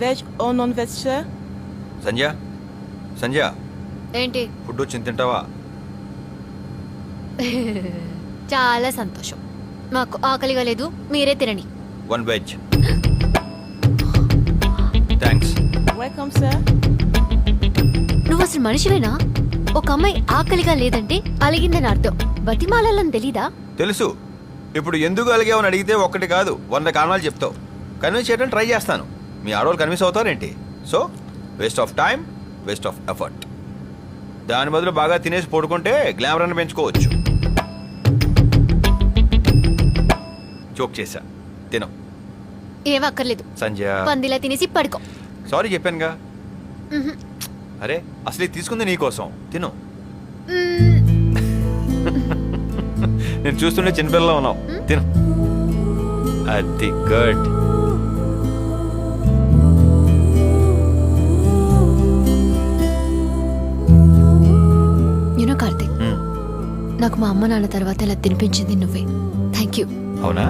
Veg ఓ non veg sir? సంధ్య సంధ్య ఏంటి? Food వచ్చింది తింటావా? చాలా సంతోషం. మాకు ఆకలిగా లేదు, మీరే తినండి. 1 వెజ్. థ్యాంక్స్. Welcome sir. నువ్వు అసలు మనిషివేనా? ఒక అమ్మాయి ఆకలిగా లేదంటే అలిగిందని అర్థం. బతిమాలని తెలీదా? తెలుసు. ఇప్పుడు ఎందుకు అలిగావని అడిగితే ఒక్కటి కాదు 100 కారణాలు చెప్తావు. కన్విన్స్ చేయడానికి ట్రై చేస్తాను. మీ ఆడవాళ్ళు కన్విన్స్ అవుతారేంటి? So waste of time, waste of effort. దాని బదులు బాగా తినేసి పడుకుంటే గ్లామర్ అని పెంచుకోవచ్చు. జోక్ చేశా. తిను. ఏం అక్కర్లేదు. సంధ్య పందిలా తినేసి పడుకో. సారీ చెప్పానుగా. మ్హూ. అరే అసలు ఇది తీసుకుంది నీకోసం. తిను. మ్మ్. నేను చూస్తుంటే చిన్నపిల్లలో ఉన్నావు. తిను. అది గుడ్. యూనో కార్తీక్, నాకు మా అమ్మ నాన్న తర్వాత ఇలా తినిపించింది నువ్వే. Thank you. అవునా?